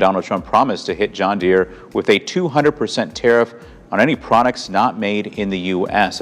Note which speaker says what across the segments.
Speaker 1: Donald Trump promised to hit John Deere with a 200% tariff on any products not made in the U.S.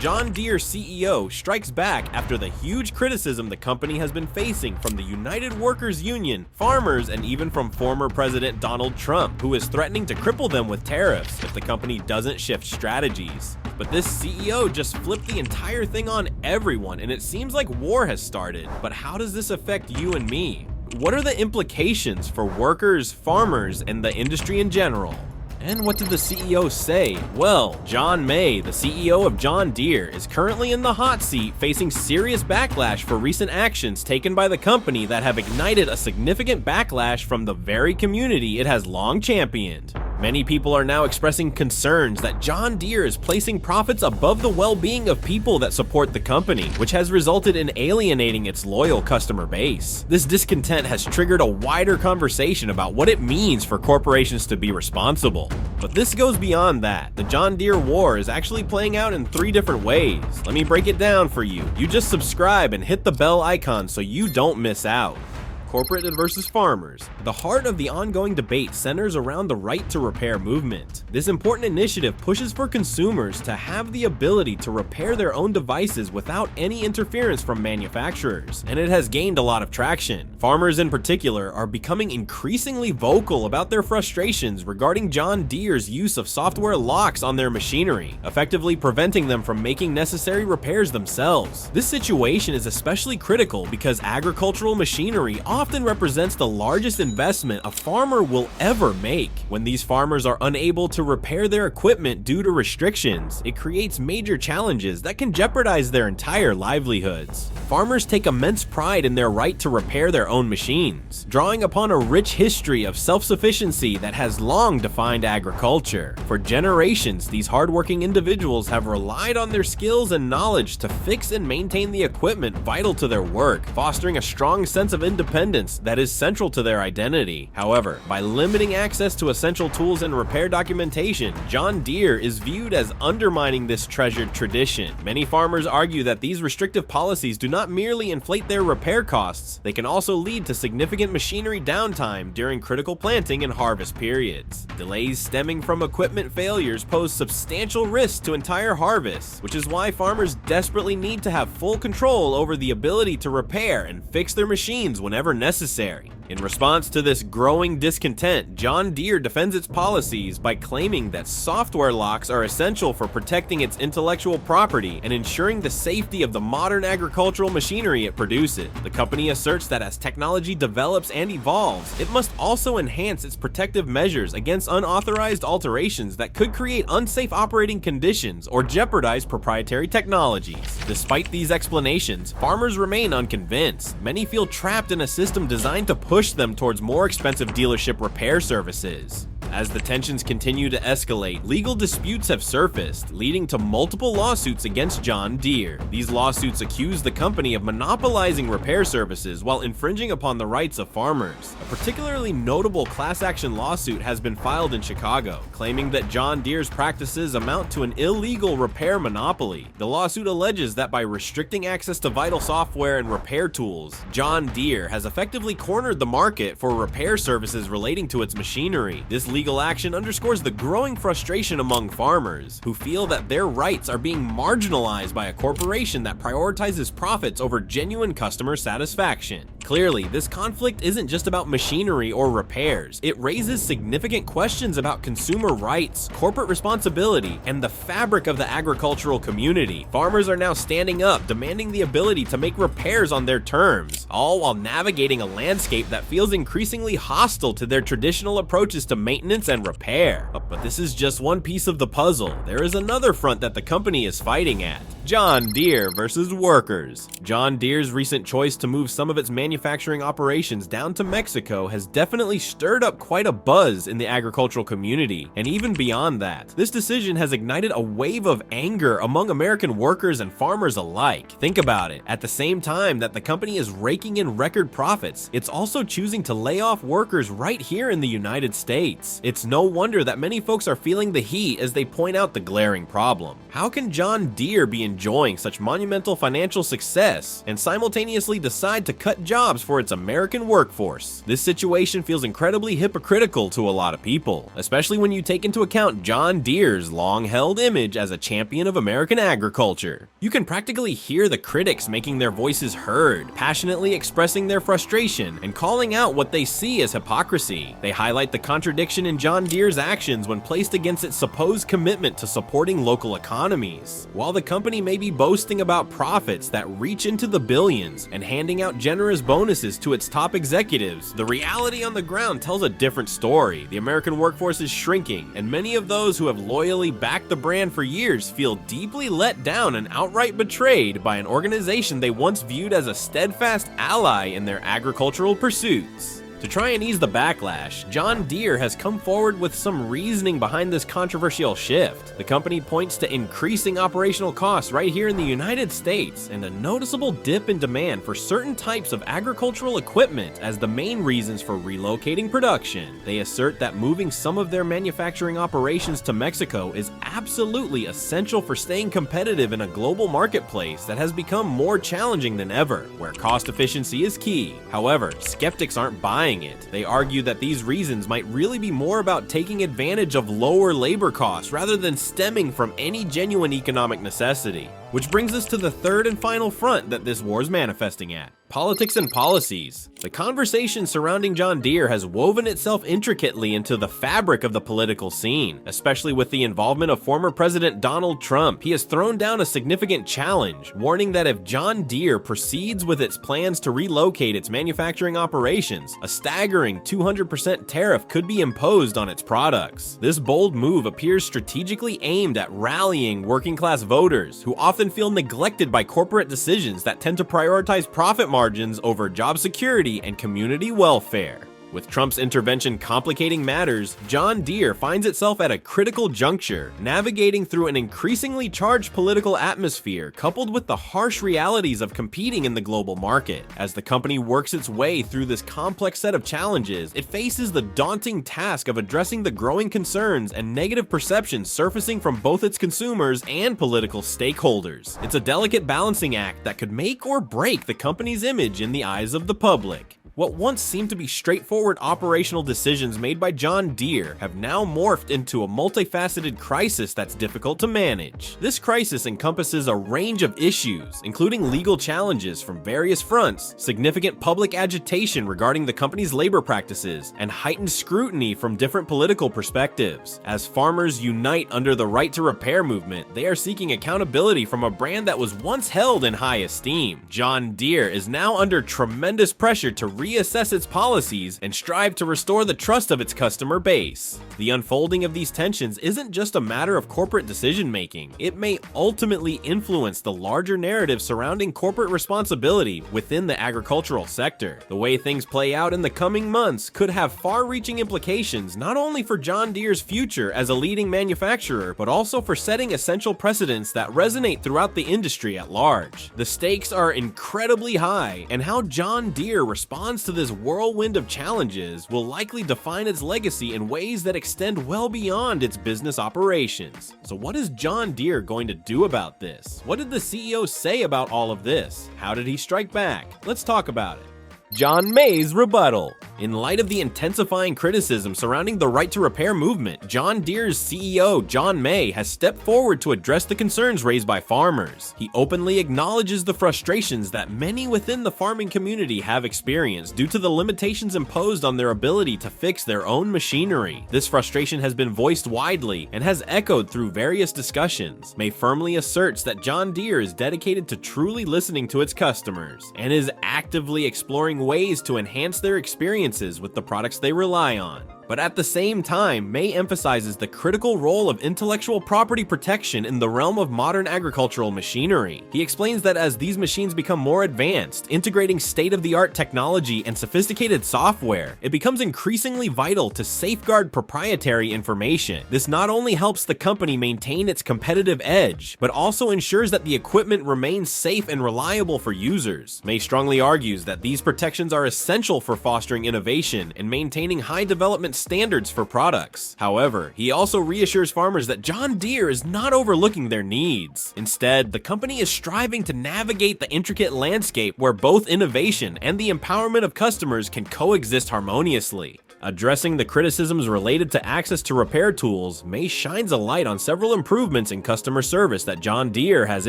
Speaker 2: John Deere CEO strikes back after the huge criticism the company has been facing from the United Workers Union, farmers, and even from former President Donald Trump, who is threatening to cripple them with tariffs if the company doesn't shift strategies. But this CEO just flipped the entire thing on everyone, and it seems like war has started. But how does this affect you and me? What are the implications for workers, farmers, and the industry in general? And what did the CEO say? Well, John May, the CEO of John Deere, is currently in the hot seat, facing serious backlash for recent actions taken by the company that have ignited a significant backlash from the very community it has long championed. Many people are now expressing concerns that John Deere is placing profits above the well-being of people that support the company, which has resulted in alienating its loyal customer base. This discontent has triggered a wider conversation about what it means for corporations to be responsible. But this goes beyond that. The John Deere war is actually playing out in 3 different ways. Let me break it down for you. You just subscribe and hit the bell icon so you don't miss out. Corporate versus farmers. The heart of the ongoing debate centers around the right to repair movement. This important initiative pushes for consumers to have the ability to repair their own devices without any interference from manufacturers, and it has gained a lot of traction. Farmers in particular are becoming increasingly vocal about their frustrations regarding John Deere's use of software locks on their machinery, effectively preventing them from making necessary repairs themselves. This situation is especially critical because agricultural machinery often represents the largest investment a farmer will ever make. When these farmers are unable to repair their equipment due to restrictions, it creates major challenges that can jeopardize their entire livelihoods. Farmers take immense pride in their right to repair their own machines, drawing upon a rich history of self-sufficiency that has long defined agriculture. For generations, these hardworking individuals have relied on their skills and knowledge to fix and maintain the equipment vital to their work, fostering a strong sense of independence that is central to their identity. However, by limiting access to essential tools and repair documentation, John Deere is viewed as undermining this treasured tradition. Many farmers argue that these restrictive policies do not merely inflate their repair costs, they can also lead to significant machinery downtime during critical planting and harvest periods. Delays stemming from equipment failures pose substantial risks to entire harvests, which is why farmers desperately need to have full control over the ability to repair and fix their machines whenever necessary. In response to this growing discontent, John Deere defends its policies by claiming that software locks are essential for protecting its intellectual property and ensuring the safety of the modern agricultural machinery it produces. The company asserts that as technology develops and evolves, it must also enhance its protective measures against unauthorized alterations that could create unsafe operating conditions or jeopardize proprietary technologies. Despite these explanations, farmers remain unconvinced. Many feel trapped in a system designed to push them towards more expensive dealership repair services. As the tensions continue to escalate, legal disputes have surfaced, leading to multiple lawsuits against John Deere. These lawsuits accuse the company of monopolizing repair services while infringing upon the rights of farmers. A particularly notable class action lawsuit has been filed in Chicago, claiming that John Deere's practices amount to an illegal repair monopoly. The lawsuit alleges that by restricting access to vital software and repair tools, John Deere has effectively cornered the market for repair services relating to its machinery. This legal action underscores the growing frustration among farmers, who feel that their rights are being marginalized by a corporation that prioritizes profits over genuine customer satisfaction. Clearly, this conflict isn't just about machinery or repairs. It raises significant questions about consumer rights, corporate responsibility, and the fabric of the agricultural community. Farmers are now standing up, demanding the ability to make repairs on their terms, all while navigating a landscape that feels increasingly hostile to their traditional approaches to maintenance and repair. But this is just one piece of the puzzle. There is another front that the company is fighting at. John Deere versus workers. John Deere's recent choice to move some of its manufacturing operations down to Mexico has definitely stirred up quite a buzz in the agricultural community, and even beyond that. This decision has ignited a wave of anger among American workers and farmers alike. Think about it. At the same time that the company is raking in record profits, it's also choosing to lay off workers right here in the United States. It's no wonder that many folks are feeling the heat as they point out the glaring problem. How can John Deere be enjoying such monumental financial success and simultaneously decide to cut jobs for its American workforce? This situation feels incredibly hypocritical to a lot of people, especially when you take into account John Deere's long-held image as a champion of American agriculture. You can practically hear the critics making their voices heard, passionately expressing their frustration and calling out what they see as hypocrisy. They highlight the contradiction in John Deere's actions when placed against its supposed commitment to supporting local economies. While the company may be boasting about profits that reach into the billions and handing out generous bonuses to its top executives, the reality on the ground tells a different story. The American workforce is shrinking, and many of those who have loyally backed the brand for years feel deeply let down and outright betrayed by an organization they once viewed as a steadfast ally in their agricultural pursuits. To try and ease the backlash, John Deere has come forward with some reasoning behind this controversial shift. The company points to increasing operational costs right here in the United States and a noticeable dip in demand for certain types of agricultural equipment as the main reasons for relocating production. They assert that moving some of their manufacturing operations to Mexico is absolutely essential for staying competitive in a global marketplace that has become more challenging than ever, where cost efficiency is key. However, skeptics aren't buying it. They argue that these reasons might really be more about taking advantage of lower labor costs rather than stemming from any genuine economic necessity. Which brings us to the third and final front that this war is manifesting at: politics and policies. The conversation surrounding John Deere has woven itself intricately into the fabric of the political scene, especially with the involvement of former President Donald Trump. He has thrown down a significant challenge, warning that if John Deere proceeds with its plans to relocate its manufacturing operations, a staggering 200% tariff could be imposed on its products. This bold move appears strategically aimed at rallying working-class voters who often feel neglected by corporate decisions that tend to prioritize profit margins over job security and community welfare. With Trump's intervention complicating matters, John Deere finds itself at a critical juncture, navigating through an increasingly charged political atmosphere coupled with the harsh realities of competing in the global market. As the company works its way through this complex set of challenges, it faces the daunting task of addressing the growing concerns and negative perceptions surfacing from both its consumers and political stakeholders. It's a delicate balancing act that could make or break the company's image in the eyes of the public. What once seemed to be straightforward operational decisions made by John Deere have now morphed into a multifaceted crisis that's difficult to manage. This crisis encompasses a range of issues, including legal challenges from various fronts, significant public agitation regarding the company's labor practices, and heightened scrutiny from different political perspectives. As farmers unite under the Right to Repair movement, they are seeking accountability from a brand that was once held in high esteem. John Deere is now under tremendous pressure to reassess its policies and strive to restore the trust of its customer base. The unfolding of these tensions isn't just a matter of corporate decision-making. It may ultimately influence the larger narrative surrounding corporate responsibility within the agricultural sector. The way things play out in the coming months could have far-reaching implications not only for John Deere's future as a leading manufacturer, but also for setting essential precedents that resonate throughout the industry at large. The stakes are incredibly high, and how John Deere responds to this whirlwind of challenges will likely define its legacy in ways that extend well beyond its business operations. So what is John Deere going to do about this? What did the CEO say about all of this? How did he strike back? Let's talk about it. John May's rebuttal. In light of the intensifying criticism surrounding the Right to Repair movement, John Deere's CEO, John May, has stepped forward to address the concerns raised by farmers. He openly acknowledges the frustrations that many within the farming community have experienced due to the limitations imposed on their ability to fix their own machinery. This frustration has been voiced widely and has echoed through various discussions. May firmly asserts that John Deere is dedicated to truly listening to its customers and is actively exploring ways to enhance their experiences with the products they rely on. But at the same time, May emphasizes the critical role of intellectual property protection in the realm of modern agricultural machinery. He explains that as these machines become more advanced, integrating state-of-the-art technology and sophisticated software, it becomes increasingly vital to safeguard proprietary information. This not only helps the company maintain its competitive edge, but also ensures that the equipment remains safe and reliable for users. May strongly argues that these protections are essential for fostering innovation and maintaining high development standards for products. However, he also reassures farmers that John Deere is not overlooking their needs. Instead, the company is striving to navigate the intricate landscape where both innovation and the empowerment of customers can coexist harmoniously. Addressing the criticisms related to access to repair tools, May shines a light on several improvements in customer service that John Deere has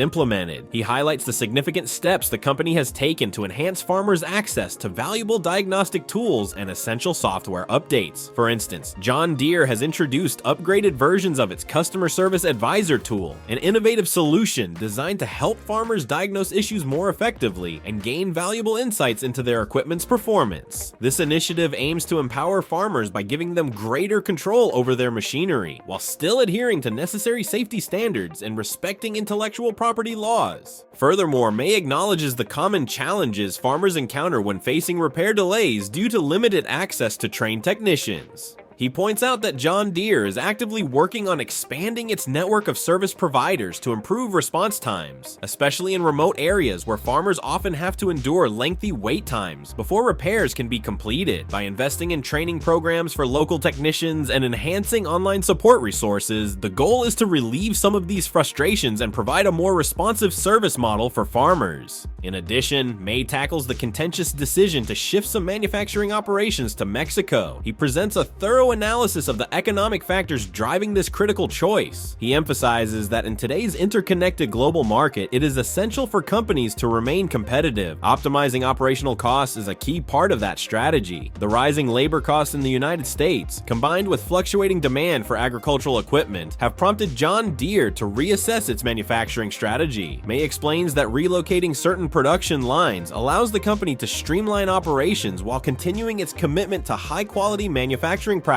Speaker 2: implemented. He highlights the significant steps the company has taken to enhance farmers' access to valuable diagnostic tools and essential software updates. For instance, John Deere has introduced upgraded versions of its Customer Service Advisor tool, an innovative solution designed to help farmers diagnose issues more effectively and gain valuable insights into their equipment's performance. This initiative aims to empower farmers by giving them greater control over their machinery, while still adhering to necessary safety standards and respecting intellectual property laws. Furthermore, May acknowledges the common challenges farmers encounter when facing repair delays due to limited access to trained technicians. He points out that John Deere is actively working on expanding its network of service providers to improve response times, especially in remote areas where farmers often have to endure lengthy wait times before repairs can be completed. By investing in training programs for local technicians and enhancing online support resources, the goal is to relieve some of these frustrations and provide a more responsive service model for farmers. In addition, May tackles the contentious decision to shift some manufacturing operations to Mexico. He presents a thorough analysis of the economic factors driving this critical choice. He emphasizes that in today's interconnected global market, it is essential for companies to remain competitive. Optimizing operational costs is a key part of that strategy. The rising labor costs in the United States, combined with fluctuating demand for agricultural equipment, have prompted John Deere to reassess its manufacturing strategy. May explains that relocating certain production lines allows the company to streamline operations while continuing its commitment to high-quality manufacturing practices.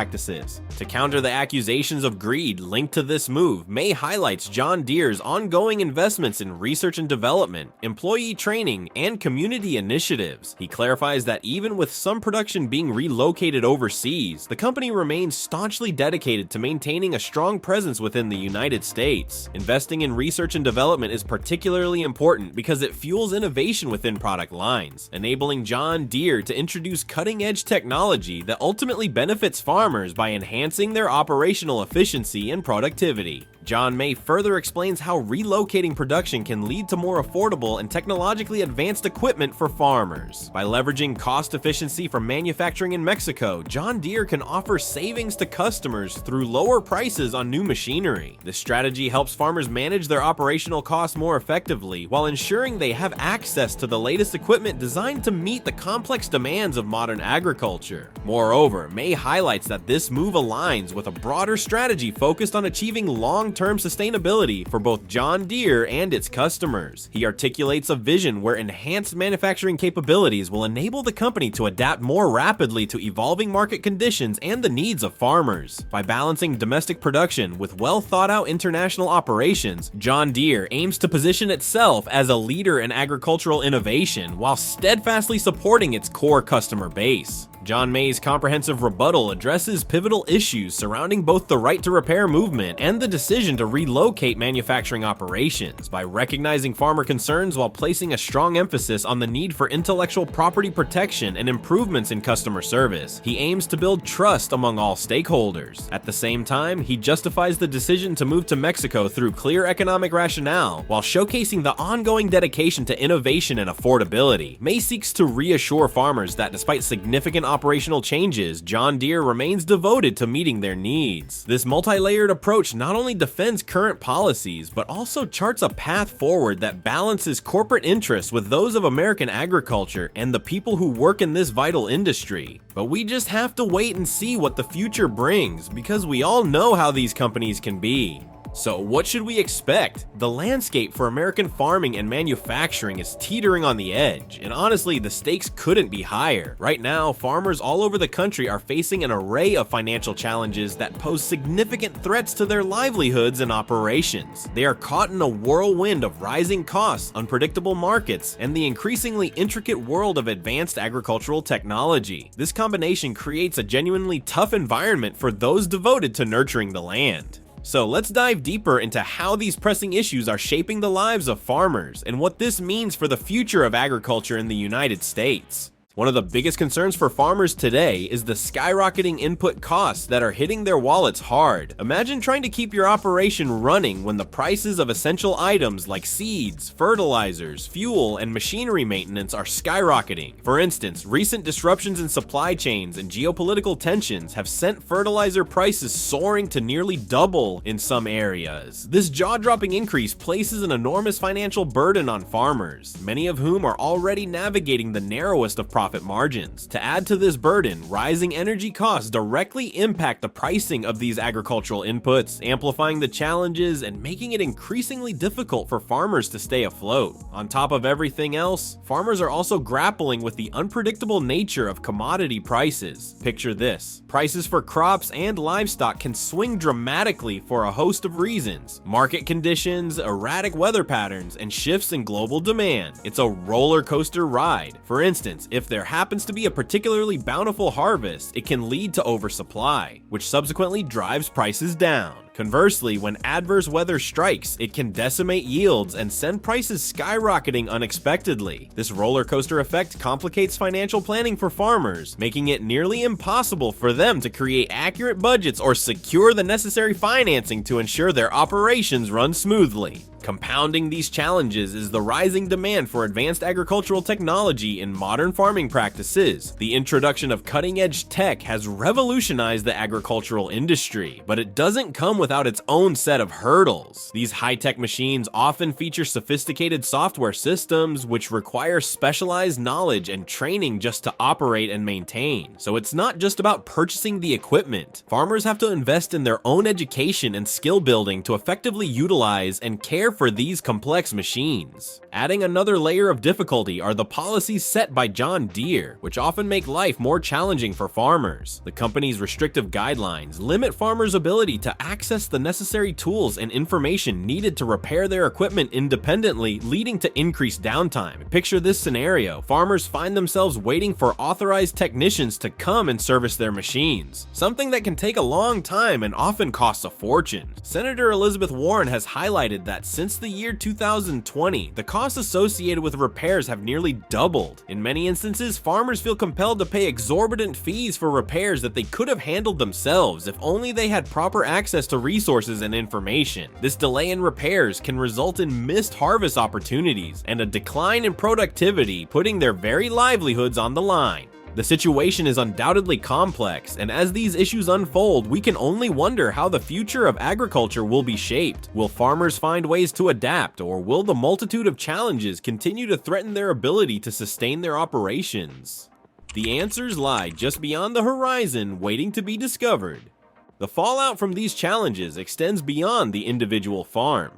Speaker 2: To counter the accusations of greed linked to this move, May highlights John Deere's ongoing investments in research and development, employee training, and community initiatives. He clarifies that even with some production being relocated overseas, the company remains staunchly dedicated to maintaining a strong presence within the United States. Investing in research and development is particularly important because it fuels innovation within product lines, enabling John Deere to introduce cutting-edge technology that ultimately benefits farmers by enhancing their operational efficiency and productivity. John May further explains how relocating production can lead to more affordable and technologically advanced equipment for farmers. By leveraging cost efficiency from manufacturing in Mexico, John Deere can offer savings to customers through lower prices on new machinery. This strategy helps farmers manage their operational costs more effectively while ensuring they have access to the latest equipment designed to meet the complex demands of modern agriculture. Moreover, May highlights that this move aligns with a broader strategy focused on achieving long-term sustainability for both John Deere and its customers. He articulates a vision where enhanced manufacturing capabilities will enable the company to adapt more rapidly to evolving market conditions and the needs of farmers. By balancing domestic production with well-thought-out international operations, John Deere aims to position itself as a leader in agricultural innovation while steadfastly supporting its core customer base. John May's comprehensive rebuttal addresses pivotal issues surrounding both the right to repair movement and the decision to relocate manufacturing operations. By recognizing farmer concerns while placing a strong emphasis on the need for intellectual property protection and improvements in customer service, he aims to build trust among all stakeholders. At the same time, he justifies the decision to move to Mexico through clear economic rationale, while showcasing the ongoing dedication to innovation and affordability. May seeks to reassure farmers that despite significant operational changes, John Deere remains devoted to meeting their needs. This multi-layered approach not only defends current policies, but also charts a path forward that balances corporate interests with those of American agriculture and the people who work in this vital industry. But we just have to wait and see what the future brings, because we all know how these companies can be. So what should we expect? The landscape for American farming and manufacturing is teetering on the edge, and honestly, the stakes couldn't be higher. Right now, farmers all over the country are facing an array of financial challenges that pose significant threats to their livelihoods and operations. They are caught in a whirlwind of rising costs, unpredictable markets, and the increasingly intricate world of advanced agricultural technology. This combination creates a genuinely tough environment for those devoted to nurturing the land. So let's dive deeper into how these pressing issues are shaping the lives of farmers and what this means for the future of agriculture in the United States. One of the biggest concerns for farmers today is the skyrocketing input costs that are hitting their wallets hard. Imagine trying to keep your operation running when the prices of essential items like seeds, fertilizers, fuel, and machinery maintenance are skyrocketing. For instance, recent disruptions in supply chains and geopolitical tensions have sent fertilizer prices soaring to nearly double in some areas. This jaw-dropping increase places an enormous financial burden on farmers, many of whom are already navigating the narrowest of profit margins. To add to this burden, rising energy costs directly impact the pricing of these agricultural inputs, amplifying the challenges and making it increasingly difficult for farmers to stay afloat. On top of everything else, farmers are also grappling with the unpredictable nature of commodity prices. Picture this: prices for crops and livestock can swing dramatically for a host of reasons. Market conditions, erratic weather patterns, and shifts in global demand. It's a roller coaster ride. For instance, if there happens to be a particularly bountiful harvest, it can lead to oversupply, which subsequently drives prices down. Conversely, when adverse weather strikes, it can decimate yields and send prices skyrocketing unexpectedly. This roller coaster effect complicates financial planning for farmers, making it nearly impossible for them to create accurate budgets or secure the necessary financing to ensure their operations run smoothly. Compounding these challenges is the rising demand for advanced agricultural technology in modern farming practices. The introduction of cutting-edge tech has revolutionized the agricultural industry, but it doesn't come without its own set of hurdles. These high-tech machines often feature sophisticated software systems which require specialized knowledge and training just to operate and maintain. So it's not just about purchasing the equipment. Farmers have to invest in their own education and skill building to effectively utilize and care for these complex machines. Adding another layer of difficulty are the policies set by John Deere, which often make life more challenging for farmers. The company's restrictive guidelines limit farmers' ability to access the necessary tools and information needed to repair their equipment independently, leading to increased downtime. Picture this scenario: farmers find themselves waiting for authorized technicians to come and service their machines, something that can take a long time and often costs a fortune. Senator Elizabeth Warren has highlighted that since the year 2020, the costs associated with repairs have nearly doubled. In many instances, farmers feel compelled to pay exorbitant fees for repairs that they could have handled themselves if only they had proper access to resources and information. This delay in repairs can result in missed harvest opportunities and a decline in productivity, putting their very livelihoods on the line. The situation is undoubtedly complex, and as these issues unfold, we can only wonder how the future of agriculture will be shaped. Will farmers find ways to adapt, or will the multitude of challenges continue to threaten their ability to sustain their operations? The answers lie just beyond the horizon, waiting to be discovered. The fallout from these challenges extends beyond the individual farm.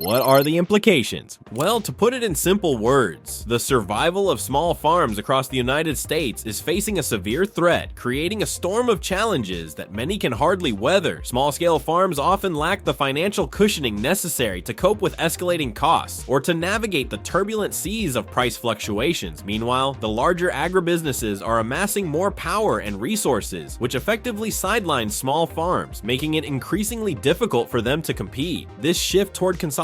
Speaker 2: What are the implications? Well, to put it in simple words, the survival of small farms across the United States is facing a severe threat, creating a storm of challenges that many can hardly weather. Small-scale farms often lack the financial cushioning necessary to cope with escalating costs or to navigate the turbulent seas of price fluctuations. Meanwhile, the larger agribusinesses are amassing more power and resources, which effectively sideline small farms, making it increasingly difficult for them to compete. This shift toward consolidation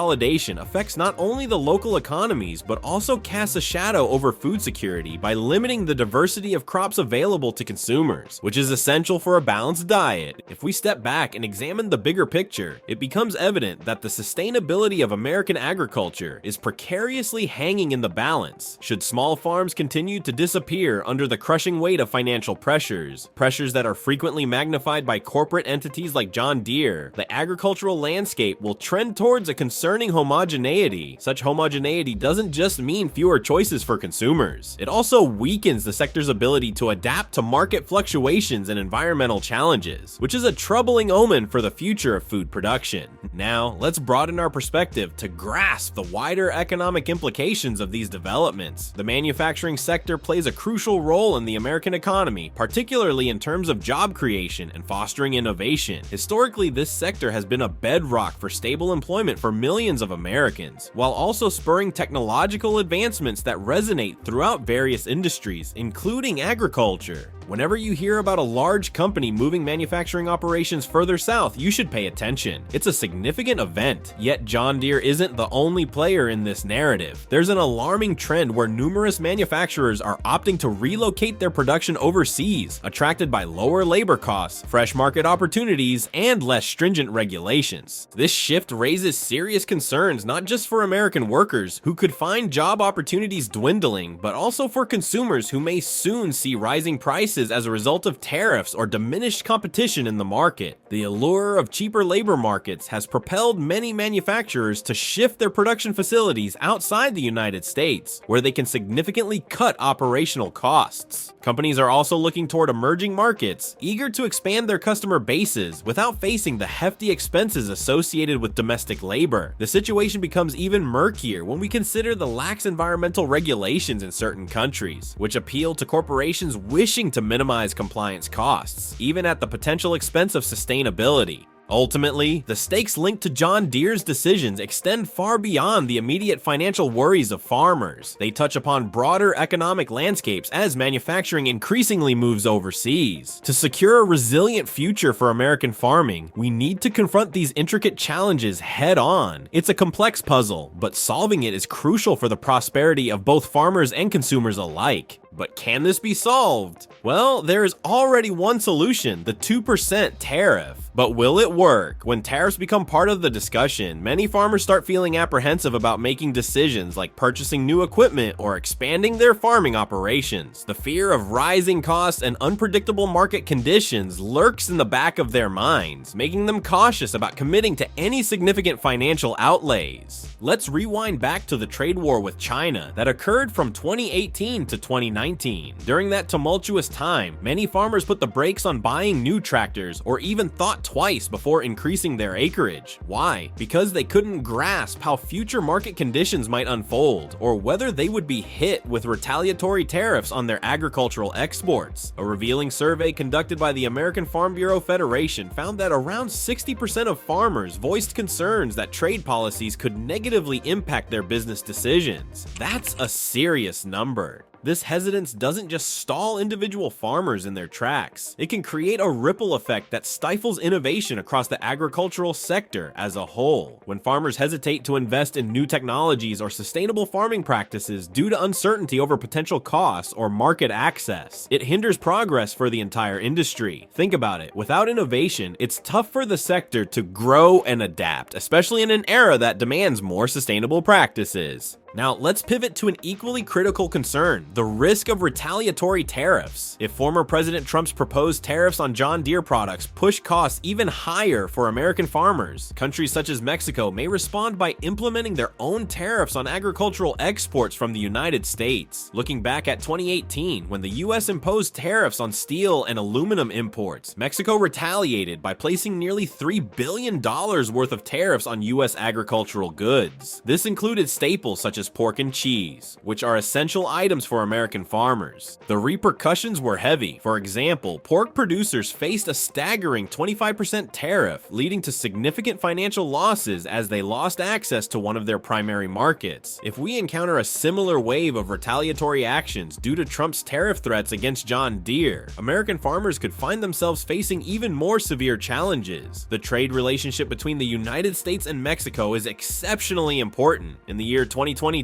Speaker 2: affects not only the local economies, but also casts a shadow over food security by limiting the diversity of crops available to consumers, which is essential for a balanced diet. If we step back and examine the bigger picture, it becomes evident that the sustainability of American agriculture is precariously hanging in the balance. Should small farms continue to disappear under the crushing weight of financial pressures that are frequently magnified by corporate entities like John Deere, the agricultural landscape will trend towards a concerning homogeneity. Such homogeneity doesn't just mean fewer choices for consumers. It also weakens the sector's ability to adapt to market fluctuations and environmental challenges, which is a troubling omen for the future of food production. Now, let's broaden our perspective to grasp the wider economic implications of these developments. The manufacturing sector plays a crucial role in the American economy, particularly in terms of job creation and fostering innovation. Historically, this sector has been a bedrock for stable employment for millions of Americans, while also spurring technological advancements that resonate throughout various industries, including agriculture. Whenever you hear about a large company moving manufacturing operations further south, you should pay attention. It's a significant event, yet John Deere isn't the only player in this narrative. There's an alarming trend where numerous manufacturers are opting to relocate their production overseas, attracted by lower labor costs, fresh market opportunities, and less stringent regulations. This shift raises serious concerns not just for American workers, who could find job opportunities dwindling, but also for consumers who may soon see rising prices as a result of tariffs or diminished competition in the market. The allure of cheaper labor markets has propelled many manufacturers to shift their production facilities outside the United States, where they can significantly cut operational costs. Companies are also looking toward emerging markets, eager to expand their customer bases without facing the hefty expenses associated with domestic labor. The situation becomes even murkier when we consider the lax environmental regulations in certain countries, which appeal to corporations wishing to minimize compliance costs, even at the potential expense of sustainability. Ultimately, the stakes linked to John Deere's decisions extend far beyond the immediate financial worries of farmers. They touch upon broader economic landscapes as manufacturing increasingly moves overseas. To secure a resilient future for American farming, we need to confront these intricate challenges head on. It's a complex puzzle, but solving it is crucial for the prosperity of both farmers and consumers alike. But can this be solved? Well, there is already one solution, the 2% tariff. But will it work? When tariffs become part of the discussion, many farmers start feeling apprehensive about making decisions like purchasing new equipment or expanding their farming operations. The fear of rising costs and unpredictable market conditions lurks in the back of their minds, making them cautious about committing to any significant financial outlays. Let's rewind back to the trade war with China that occurred from 2018 to 2019. During that tumultuous time, many farmers put the brakes on buying new tractors or even thought twice before increasing their acreage. Why? Because they couldn't grasp how future market conditions might unfold, or whether they would be hit with retaliatory tariffs on their agricultural exports. A revealing survey conducted by the American Farm Bureau Federation found that around 60% of farmers voiced concerns that trade policies could negatively impact their business decisions. That's a serious number. This hesitance doesn't just stall individual farmers in their tracks. It can create a ripple effect that stifles innovation across the agricultural sector as a whole. When farmers hesitate to invest in new technologies or sustainable farming practices due to uncertainty over potential costs or market access, it hinders progress for the entire industry. Think about it. Without innovation, it's tough for the sector to grow and adapt, especially in an era that demands more sustainable practices. Now, let's pivot to an equally critical concern, the risk of retaliatory tariffs. If former President Trump's proposed tariffs on John Deere products push costs even higher for American farmers, countries such as Mexico may respond by implementing their own tariffs on agricultural exports from the United States. Looking back at 2018, when the US imposed tariffs on steel and aluminum imports, Mexico retaliated by placing nearly $3 billion worth of tariffs on US agricultural goods. This included staples such as pork and cheese, which are essential items for American farmers. The repercussions were heavy. For example, pork producers faced a staggering 25% tariff, leading to significant financial losses as they lost access to one of their primary markets. If we encounter a similar wave of retaliatory actions due to Trump's tariff threats against John Deere, American farmers could find themselves facing even more severe challenges. The trade relationship between the United States and Mexico is exceptionally important. In the year 2022,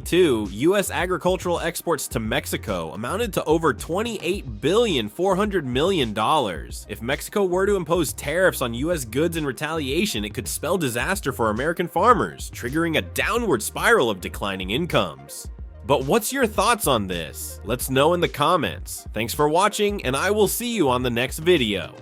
Speaker 2: U.S. agricultural exports to Mexico amounted to over $28.4 billion. If Mexico were to impose tariffs on U.S. goods in retaliation, it could spell disaster for American farmers, triggering a downward spiral of declining incomes. But what's your thoughts on this? Let's know in the comments. Thanks for watching, and I will see you on the next video.